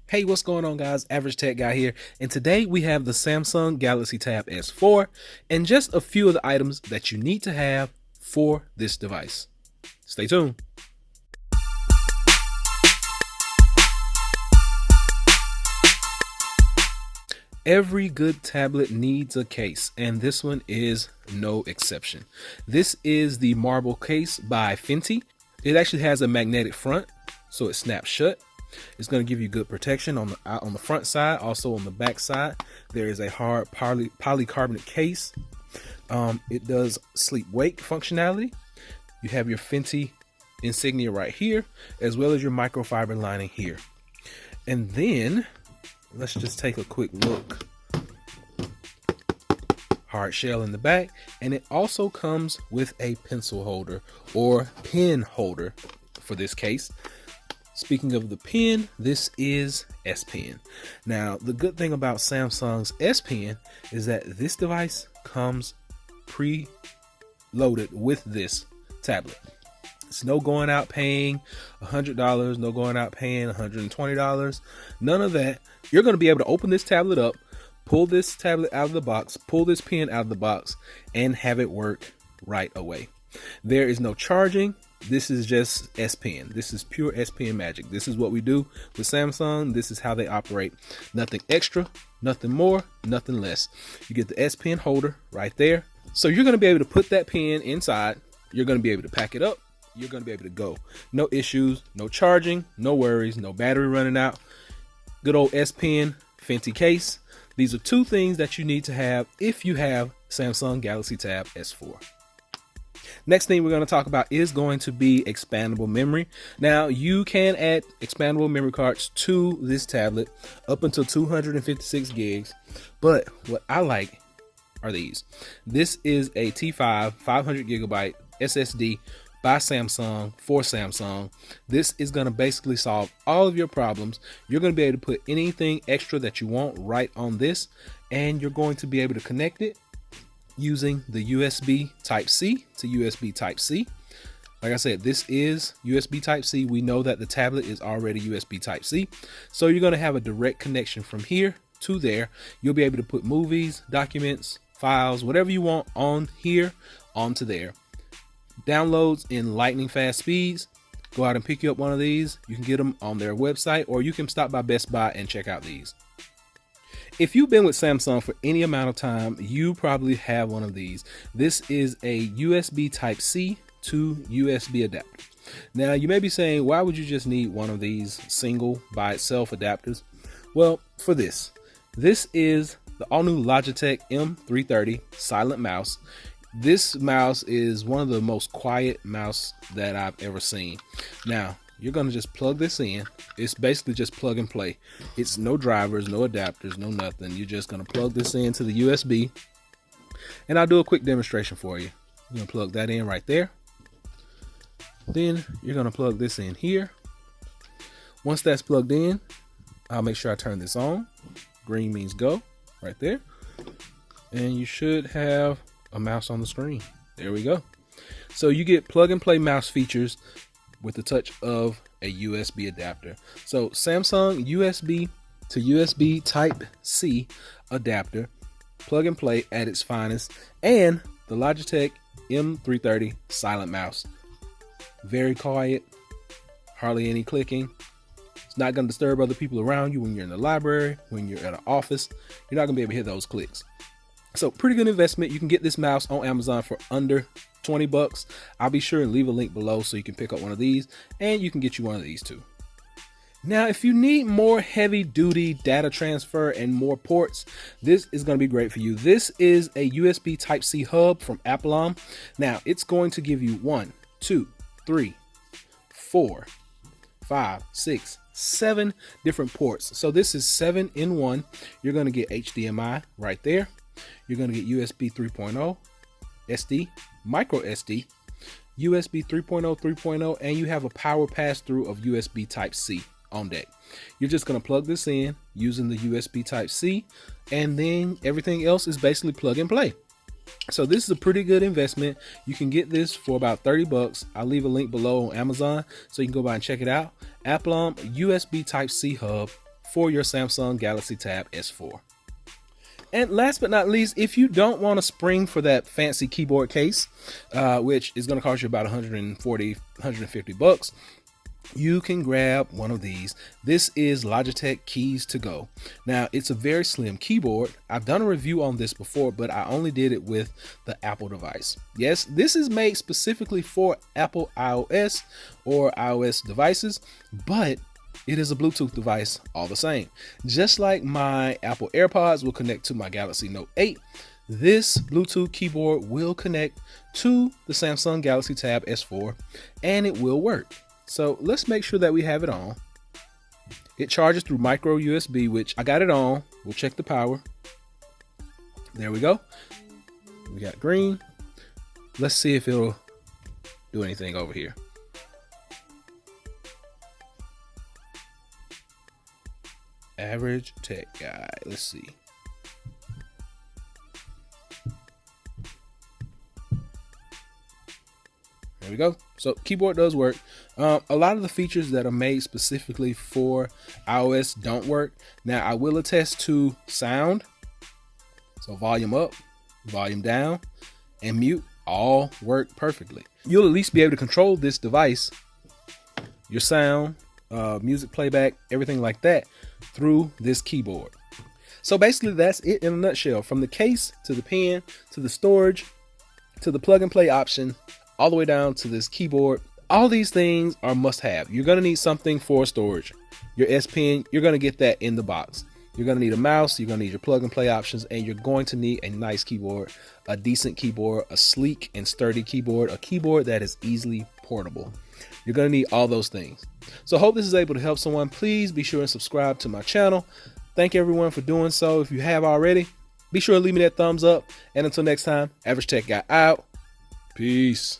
Hey, what's going on, guys? Average Tech Guy here, and today we have the Samsung Galaxy Tab S4 and just a few of the items that you need to have for this device. Stay tuned. Every good tablet needs a case, and this one is no exception. This is the Marble case by Fenty. It actually has a magnetic front, so it snaps shut. It's going to give you good protection on the front side, also on the back side. There is a hard polycarbonate case. It does sleep-wake functionality. You have your Fenty insignia right here, as well as your microfiber lining here. And then let's just take a quick look. Hard shell in the back, and it also comes with a pencil holder or pen holder for this case. Speaking of the pen, this is S Pen. Now, the good thing about Samsung's S Pen is that this device comes pre-loaded with this tablet. It's no going out paying $100, no going out paying $120, none of that. You're going to be able to open this tablet up, pull this tablet out of the box, pull this pen out of the box, and have it work right away. There is no charging. This is just S Pen. This is pure S Pen magic. This is what we do with Samsung. This is how they operate. Nothing extra, nothing more, nothing less. You get the S Pen holder right there. So you're going to be able to put that pen inside. You're going to be able to pack it up. You're going to be able to go. No issues, no charging, no worries, no battery running out. Good old S Pen Fenty case. These are two things that you need to have if you have Samsung Galaxy Tab S4. Next thing we're going to talk about is going to be expandable memory. Now, you can add expandable memory cards to this tablet up until 256 gigs, but what I like are these. This is a T5 500 gigabyte SSD by Samsung for Samsung. This is going to basically solve all of your problems. You're going to be able to put anything extra that you want right on this, and you're going to be able to connect it using the USB Type-C to USB Type-C. Like I said, this is USB Type-C. We know that the tablet is already USB Type-C. So you're going to have a direct connection from here to there. You'll be able to put movies, documents, files, whatever you want on here, onto there. Downloads in lightning fast speeds. Go out and pick you up one of these. You can get them on their website, or you can stop by Best Buy and check out these. If you've been with Samsung for any amount of time, you probably have one of these. This is a USB Type-C to USB adapter. Now, you may be saying, why would you just need one of these single by itself adapters? Well, for this is the all-new Logitech M330 silent mouse. This mouse is one of the most quiet mouse that I've ever seen. Now, you're going to just plug this in. It's basically just plug and play. It's no drivers, no adapters, no nothing. You're just going to plug this into the USB. And I'll do a quick demonstration for you. You're going to plug that in right there. Then you're going to plug this in here. Once that's plugged in, I'll make sure I turn this on. Green means go right there. And you should have a mouse on the screen. There we go. So you get plug and play mouse features with the touch of a USB adapter. So Samsung USB to USB Type-C adapter, plug and play at its finest, and the Logitech M330 silent mouse. Very quiet, hardly any clicking. It's not going to disturb other people around you when you're in the library, when you're at an office. You're not going to be able to hear those clicks. So pretty good investment. You can get this mouse on Amazon for under $20. I'll be sure and leave a link below so you can pick up one of these, and you can get you one of these too. Now, if you need more heavy duty data transfer and more ports, this is going to be great for you. This is a USB Type-C hub from Ampleon. Now, it's going to give you 1, 2, 3, 4, 5, 6, 7 different ports. So this is 7 in 1. You're going to get HDMI right there. You're going to get USB 3.0, SD, micro SD, USB 3.0, 3.0, and you have a power pass-through of USB Type-C on deck. You're just going to plug this in using the USB Type-C, and then everything else is basically plug and play. So this is a pretty good investment. You can get this for about $30. I'll leave a link below on Amazon so you can go by and check it out. Ampleon USB Type-C hub for your Samsung Galaxy Tab S4. And last but not least, if you don't want to spring for that fancy keyboard case, which is going to cost you about 140, 150 bucks, you can grab one of these. This is Logitech Keys to Go. Now, it's a very slim keyboard. I've done a review on this before, but I only did it with the Apple device. Yes, this is made specifically for Apple iOS or iOS devices, but it is a Bluetooth device all the same. Just like my Apple AirPods will connect to my Galaxy Note 8, this Bluetooth keyboard will connect to the Samsung Galaxy Tab S4 and it will work. So let's make sure that we have it on. It charges through micro USB, which I got it on. We'll check the power. There we go. We got green. Let's see if it'll do anything over here. Average tech guide. Let's see. There we go. So keyboard does work. A lot of the features that are made specifically for iOS don't work. Now I will attest to sound. So volume up, volume down, and mute all work perfectly. You'll at least be able to control this device, your sound, music playback, everything like that through this keyboard. So basically that's it in a nutshell. From the case to the pen to the storage to the plug and play option, all the way down to this keyboard. All these things are must have. You're going to need something for storage. Your S Pen, you're going to get that in the box. You're going to need a mouse, you're going to need your plug and play options, and you're going to need a nice keyboard, a decent keyboard, a sleek and sturdy keyboard, a keyboard that is easily portable. You're going to need all those things. So I hope this is able to help someone. Please be sure and subscribe to my channel. Thank everyone for doing so. If you have already, be sure to leave me that thumbs up. And until next time, Average Tech Guy out. Peace.